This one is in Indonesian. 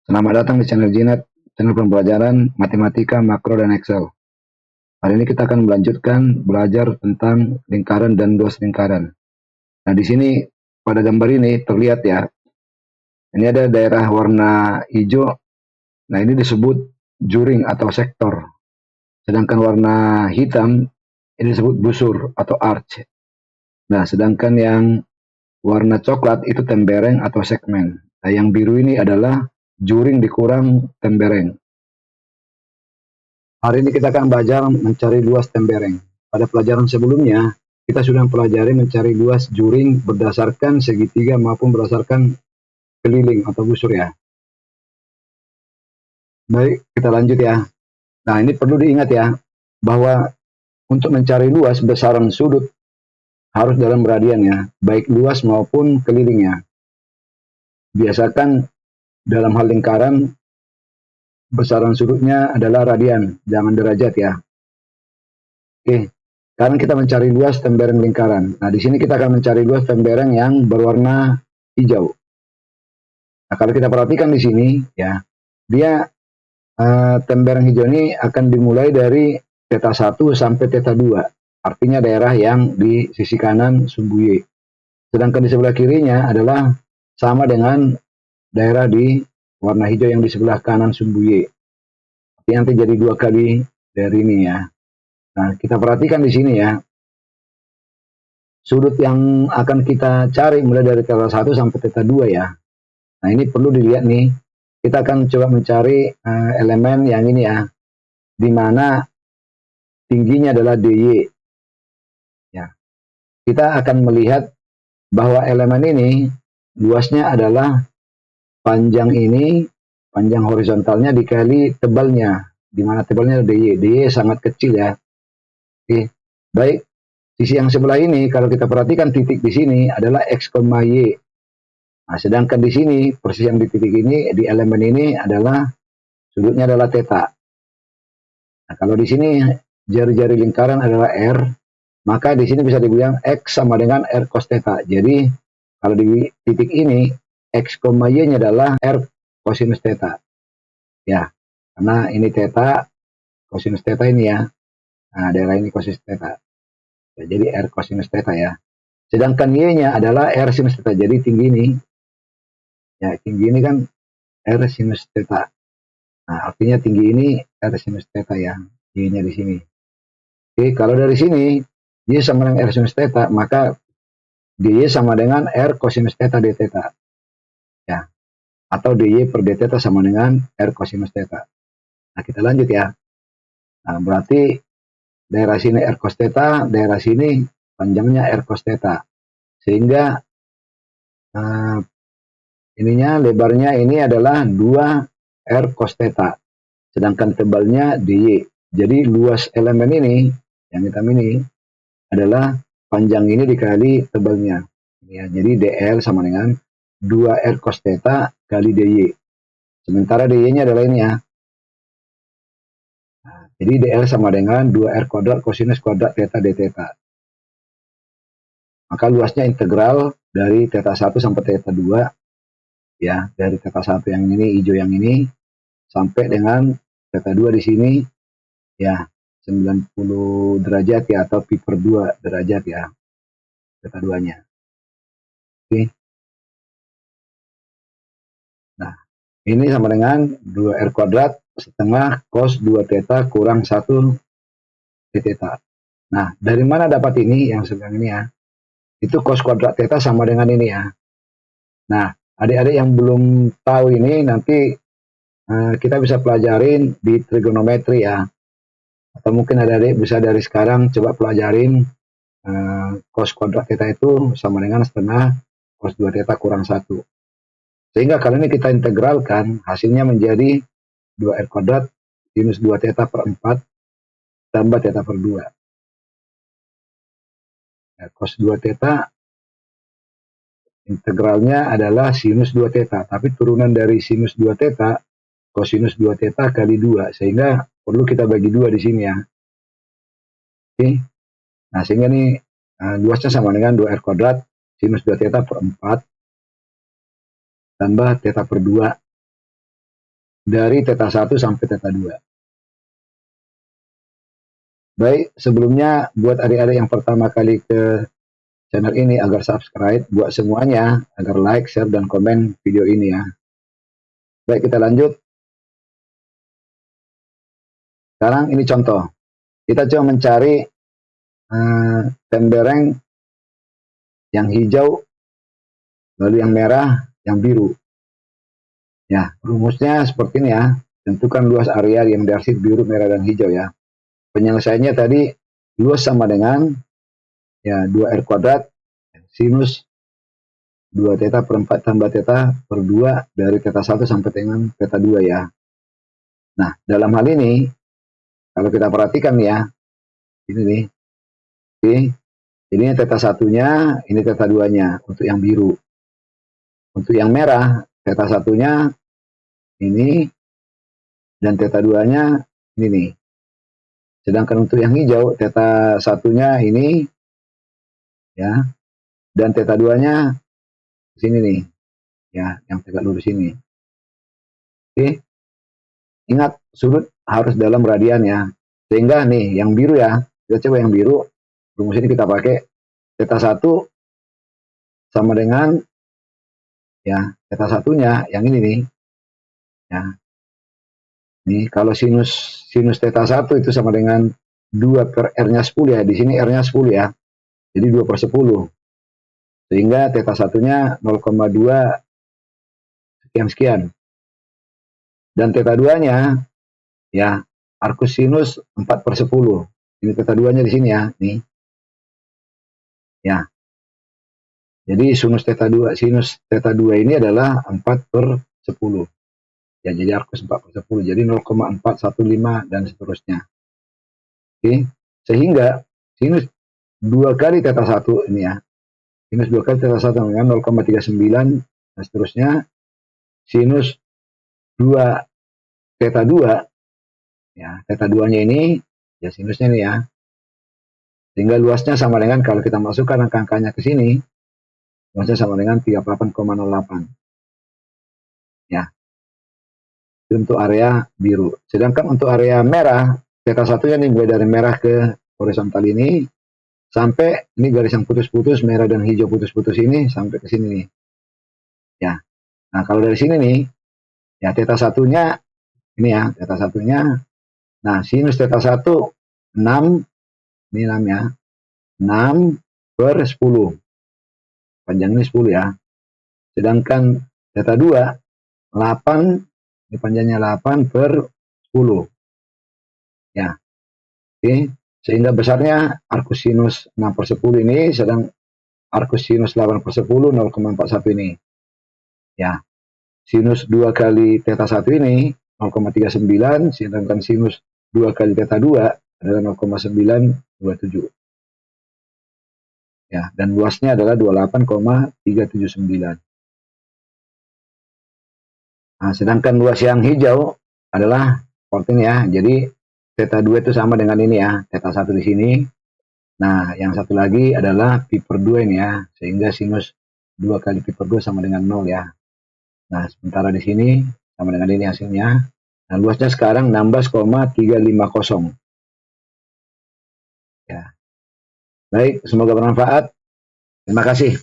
Selamat datang di channel Jinet, channel pembelajaran matematika, makro, dan Excel. Hari ini kita akan melanjutkan belajar tentang lingkaran dan luas lingkaran. Nah, di sini pada gambar ini terlihat ya, ini ada daerah warna hijau. Nah, ini disebut juring atau sektor. Sedangkan warna hitam ini disebut busur atau arch. Nah, sedangkan yang warna coklat itu tembereng atau segmen. Nah, yang biru ini adalah juring dikurang tembereng. Hari ini kita akan belajar mencari luas tembereng. Pada pelajaran sebelumnya, kita sudah mempelajari mencari luas juring berdasarkan segitiga maupun berdasarkan keliling atau busur ya. Baik, kita lanjut ya. Nah, ini perlu diingat ya, bahwa untuk mencari luas besaran sudut harus dalam radian ya, baik luas maupun kelilingnya. Biasakan dalam hal lingkaran, besaran sudutnya adalah radian, jangan derajat ya. Oke. Sekarang kita mencari luas tembereng lingkaran. Nah, di sini kita akan mencari luas tembereng yang berwarna hijau. Nah, kalau kita perhatikan di sini, ya, dia tembereng hijau ini akan dimulai dari theta 1 sampai theta 2. Artinya daerah yang di sisi kanan sumbu Y. Sedangkan di sebelah kirinya adalah sama dengan daerah di warna hijau yang di sebelah kanan sumbu Y. Artinya nanti jadi 2 kali dari ini ya. Nah, kita perhatikan di sini ya. Sudut yang akan kita cari mulai dari theta 1 sampai theta 2 ya. Nah, ini perlu dilihat nih. Kita akan coba mencari elemen yang ini ya. Di mana tingginya adalah DY. Ya. Kita akan melihat bahwa elemen ini luasnya adalah panjang ini, panjang horizontalnya dikali tebalnya. Di mana tebalnya DY. DY sangat kecil ya. Oke. Baik. Sisi yang sebelah ini, kalau kita perhatikan titik di sini adalah X, Y. Nah, sedangkan di sini, persis yang di titik ini, di elemen ini adalah sudutnya adalah theta. Nah, kalau di sini jari-jari lingkaran adalah R, maka di sini bisa dibilang X sama dengan R cos theta. Jadi, kalau di titik ini, X, Y-nya adalah R cosinus theta. Ya, karena ini theta, cosinus theta ini ya. Nah, daerah ini cosinus theta. Ya, jadi R cosinus theta ya. Sedangkan Y-nya adalah R sinus theta. Jadi tinggi ini, ya tinggi ini kan R sinus theta. Nah, artinya tinggi ini R sinus theta ya. Y-nya di sini. Oke, kalau dari sini, Y sama dengan R sinus theta, maka dy sama dengan R cosinus theta d theta. Ya. Atau dy per d theta sama dengan R cosinus theta. Nah, kita lanjut ya. Nah, berarti daerah sini R cos theta, daerah sini panjangnya R cos theta. Sehingga ininya lebarnya ini adalah 2 R cos theta. Sedangkan tebalnya dy. Jadi luas elemen ini, yang hitam ini, adalah panjang ini dikali tebalnya. Ya, jadi dl sama dengan 2R cos theta kali dy. Sementara dy-nya adalah ini ya. Nah, jadi dl sama dengan 2R kuadrat cosinus kuadrat theta d theta. Maka luasnya integral dari theta 1 sampai theta 2. Ya, dari theta 1 yang ini, hijau yang ini, sampai dengan theta 2 di sini, ya, 90 derajat ya, atau pi per 2 derajat ya, theta 2-nya. Oke. Nah, ini sama dengan 2R kuadrat setengah cos 2 theta kurang 1 d theta. Nah, dari mana dapat ini yang sebelah ini ya? Itu cos kuadrat theta sama dengan ini ya. Nah, adik-adik yang belum tahu ini nanti kita bisa pelajarin di trigonometri ya. Atau mungkin adik-adik bisa dari sekarang coba pelajarin cos kuadrat theta itu sama dengan setengah cos 2 theta kurang 1. Sehingga kalau ini kita integralkan, hasilnya menjadi 2R kuadrat sinus 2 theta per 4 tambah theta per 2. Ya, cos 2 theta integralnya adalah sinus 2 theta. Tapi turunan dari sinus 2 theta, cosinus 2 theta kali 2. Sehingga perlu kita bagi 2 di sini ya. Oke. Nah, sehingga ini luasnya sama dengan 2R kuadrat sinus 2 theta per 4 tambah theta per 2 dari theta 1 sampai theta 2. Baik, sebelumnya buat adik-adik yang pertama kali ke channel ini agar subscribe, buat semuanya agar like, share, dan komen video ini ya. Baik, kita lanjut. Sekarang ini contoh. Kita coba mencari tembereng yang hijau, lalu yang merah, yang biru. Ya, rumusnya seperti ini ya. Tentukan luas area yang diarsip biru, merah, dan hijau ya. Penyelesaiannya tadi luas sama dengan ya 2R kuadrat sinus 2 theta per 4 tambah theta per 2 dari theta 1 sampai dengan theta 2 ya. Nah, dalam hal ini kalau kita perhatikan ya, ini nih. Oke. Ini theta 1-nya, ini theta 2-nya untuk yang biru. Untuk yang merah, theta 1-nya ini dan theta 2-nya ini nih. Sedangkan untuk yang hijau, theta 1-nya ini ya, dan theta 2-nya di sini nih. Ya, yang tegak lurus ini. Oke. Ingat, sudut harus dalam radian ya. Sehingga nih, yang biru ya, kita coba yang biru. Rumus ini kita pakai theta 1 sama dengan ya, theta 1-nya yang ini nih. Ya. Nih, kalau sinus theta 1 itu sama dengan 2 per R-nya 10 ya. Di sini R-nya 10 ya. Jadi 2 per 10. Sehingga theta 1-nya 0,2 sekian-sekian. Dan theta 2-nya ya, arcus sinus 4 per 10. Ini theta 2-nya di sini ya. Nih. Ya. Jadi sinus theta 2 ini adalah 4 per 10. Ya, jadi arcus 4 per 10. Jadi 0,415 dan seterusnya. Oke. Sehingga sinus 2 kali theta 1 ini ya. Sinus 2 kali theta 1 dengan 0,39 dan seterusnya. Sinus 2 theta 2 ya, theta 2-nya ini ya sinusnya nih ya. Sehingga luasnya sama dengan kalau kita masukkan angka-angkanya ke sini, luasnya sama dengan 38,08. Ya. Untuk area biru. Sedangkan untuk area merah, theta 1-nya nih mulai dari merah ke horizontal ini sampai ini garis yang putus-putus merah dan hijau putus-putus ini sampai ke sini nih. Ya. Nah, kalau dari sini nih ya theta 1-nya ini ya, theta 1-nya. Nah, sinus theta 1 6 ini 6 ya. 6 per 10. Panjang ini 10 ya. Sedangkan theta 2 8, ini panjangnya 8 per 10. Ya. Oke. Sehingga besarnya arcus sinus 6 per 10 ini, sedang arcus sinus 8 per 10 0,41 ini. Ya. Sinus 2 kali theta 1 ini 0,39, sedangkan sinus 2 kali theta 2 adalah 0,927. Ya, dan luasnya adalah 28,379. Nah, sedangkan luas yang hijau adalah seperti ini ya. Jadi theta 2 itu sama dengan ini ya, theta 1 di sini. Nah, yang satu lagi adalah pi per 2 ini ya, sehingga sinus 2 kali pi per 2 sama dengan 0 ya. Nah, sementara di sini sama dengan ini hasilnya. Nah, luasnya sekarang 16,350. Ya. Baik, semoga bermanfaat. Terima kasih.